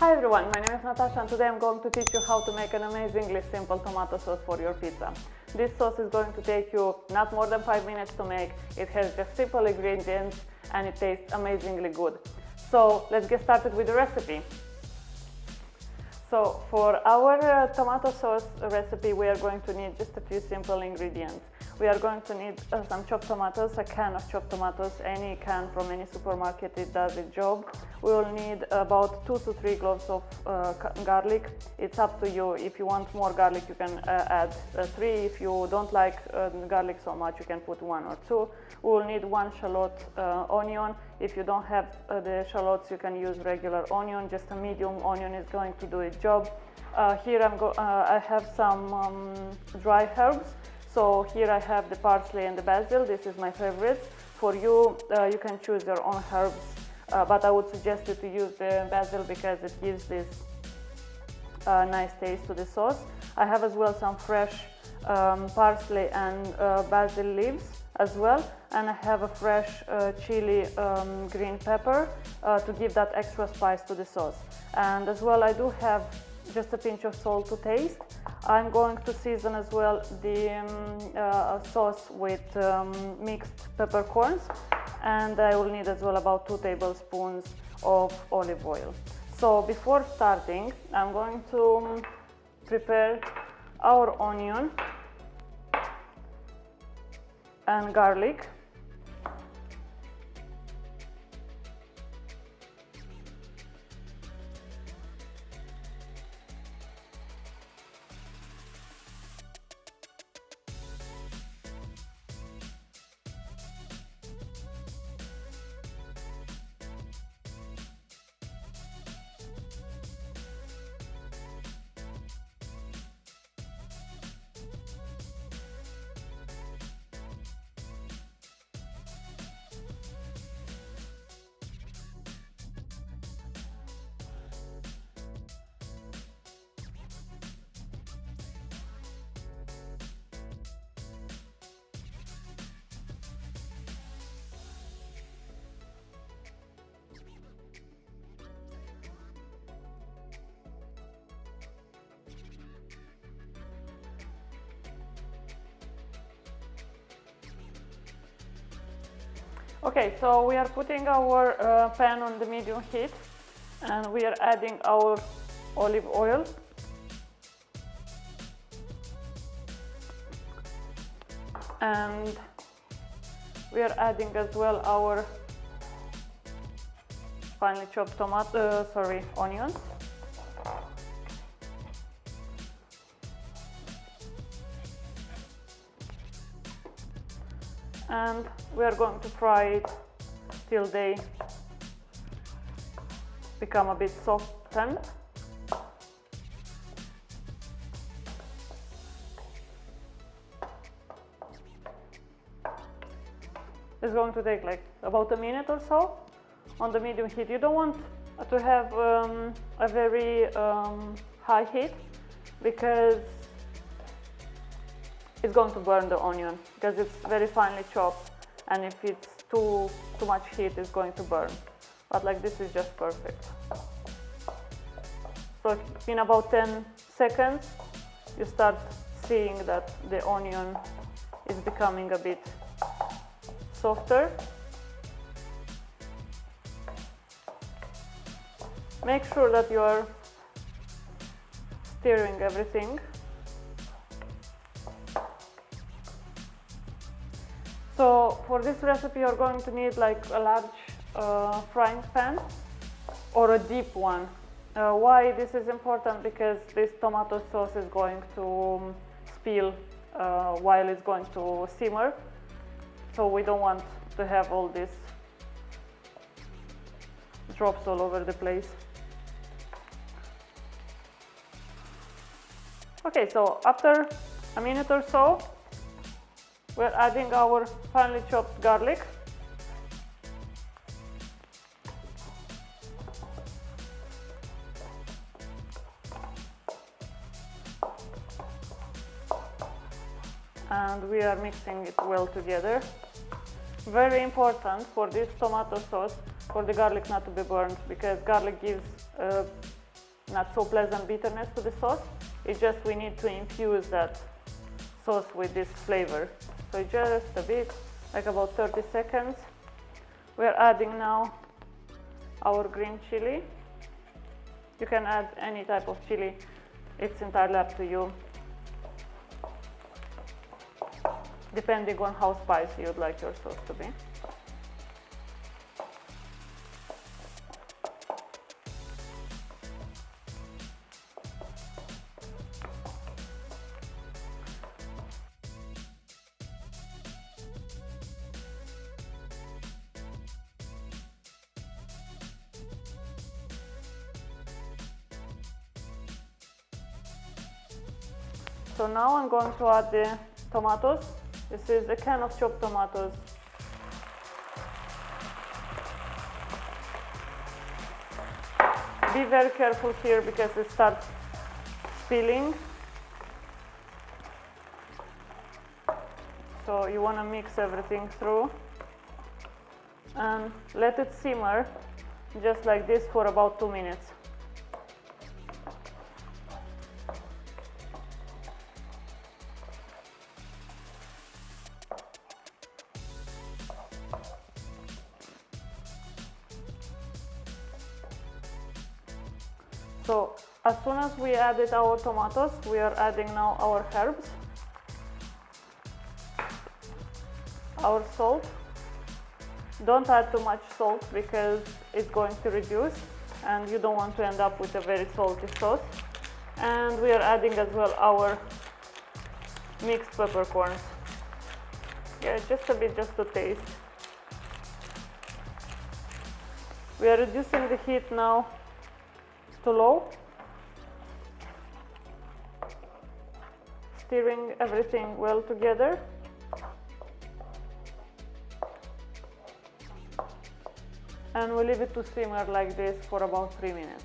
Hi everyone, my name is Natasha and today I'm going to teach you how to make an amazingly simple tomato sauce for your pizza. This sauce is going to take you not more than 5 minutes to make. It has just simple ingredients and it tastes amazingly good. So let's get started with the recipe. So for our tomato sauce recipe we are going to need just a few simple ingredients. We are going to need some chopped tomatoes, a can of chopped tomatoes, any can from any supermarket, it does its job. We will need about 2 to 3 cloves of garlic. It's up to you. If you want more garlic you can add 3. If you don't like garlic so much you can put 1 or 2. We will need 1 shallot onion. If you don't have the shallots you can use regular onion, just a medium onion is going to do its job. Here I have some dry herbs. So here I have the parsley and the basil. This is my favorites. For you, you can choose your own herbs, but I would suggest you to use the basil because it gives this nice taste to the sauce. I have as well some fresh parsley and basil leaves as well, and I have a fresh chili green pepper to give that extra spice to the sauce. And as well I do have just a pinch of salt to taste. I'm going to season as well the sauce with mixed peppercorns, and I will need as well about 2 tablespoons of olive oil. So before starting I'm going to prepare our onion and garlic. Okay, so we are putting our pan on the medium heat and we are adding our olive oil. And we are adding as well our finely chopped onions. And we are going to fry it till they become a bit softened. It's going to take like about a minute or so on the medium heat. You don't want to have a very high heat because it's going to burn the onion because it's very finely chopped, and if it's too much heat it's going to burn. But like this is just perfect. So in about 10 seconds you start seeing that the onion is becoming a bit softer. Make sure that you are stirring everything. So for this recipe you're going to need like a large frying pan or a deep one. Why this is important? Because this tomato sauce is going to spill while it's going to simmer. So we don't want to have all these drops all over the place. Okay, so after a minute or so we're adding our finely chopped garlic. And we are mixing it well together. Very important for this tomato sauce for the garlic not to be burnt, because garlic gives not so pleasant bitterness to the sauce. It's just we need to infuse that sauce with this flavor. So just a bit, like about 30 seconds. We're adding now our green chili. You can add any type of chili, it's entirely up to you, depending on how spicy you'd like your sauce to be. So now I'm going to add the tomatoes. This is a can of chopped tomatoes. Be very careful here because it starts spilling. So you want to mix everything through and let it simmer just like this for about 2 minutes. So as soon as we added our tomatoes, we are adding now our herbs, our salt. Don't add too much salt because it's going to reduce and you don't want to end up with a very salty sauce. And we are adding as well our mixed peppercorns. Yeah, just a bit just to taste. We are reducing the heat now to low, stirring everything well together. And we'll leave it to simmer like this for about 3 minutes.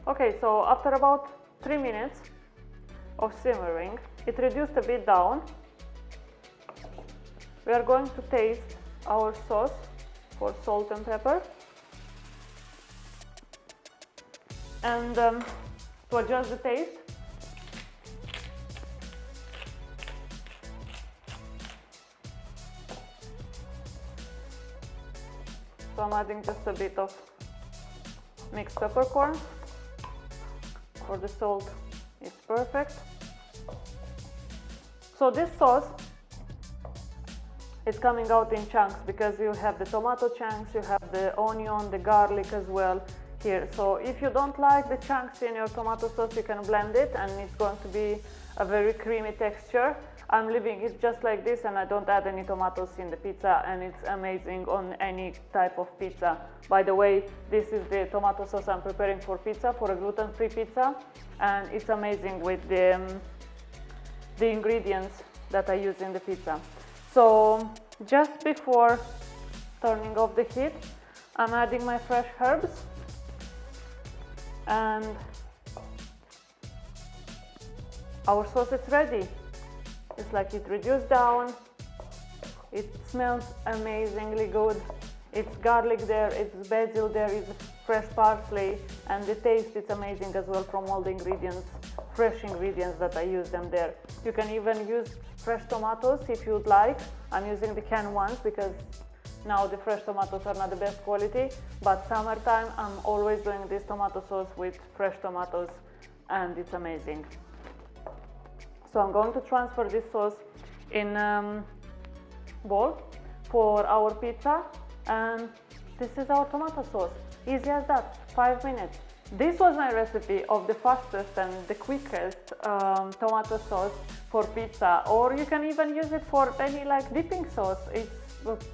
Okay, so after about 3 minutes of simmering, it reduced a bit down. We are going to taste our sauce for salt and pepper. And to adjust the taste, so I'm adding just a bit of mixed peppercorn. For the salt, it's perfect. So this sauce is coming out in chunks because you have the tomato chunks, you have the onion, the garlic as well here. So if you don't like the chunks in your tomato sauce, you can blend it and it's going to be a very creamy texture. I'm leaving it just like this and I don't add any tomatoes in the pizza, and it's amazing on any type of pizza. By the way, this is the tomato sauce I'm preparing for pizza, for a gluten-free pizza, and it's amazing with the ingredients that I use in the pizza. So just before turning off the heat, I'm adding my fresh herbs, and our sauce is ready. It's like it reduced down, it smells amazingly good. It's garlic there, it's basil there, it's fresh parsley, and the taste is amazing as well from all the ingredients, fresh ingredients that I use them there. You can even use fresh tomatoes if you'd like. I'm using the canned ones because now the fresh tomatoes are not the best quality, but summertime I'm always doing this tomato sauce with fresh tomatoes and it's amazing. So I'm going to transfer this sauce in bowl for our pizza, and this is our tomato sauce. Easy as that, 5 minutes. This was my recipe of the fastest and the quickest tomato sauce for pizza, or you can even use it for any like dipping sauce. It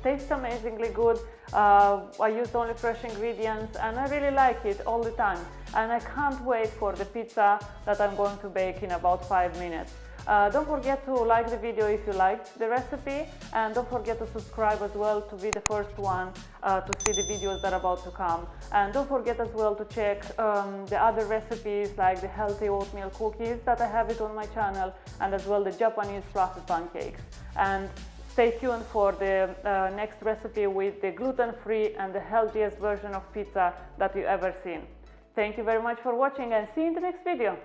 tastes amazingly good. I used only fresh ingredients and I really like it all the time. And I can't wait for the pizza that I'm going to bake in about 5 minutes. Don't forget to like the video if you liked the recipe, and don't forget to subscribe as well to be the first one to see the videos that are about to come. And don't forget as well to check the other recipes like the healthy oatmeal cookies that I have it on my channel, and as well the Japanese fluffy pancakes. And stay tuned for the next recipe with the gluten-free and the healthiest version of pizza that you've ever seen. Thank you very much for watching and see you in the next video.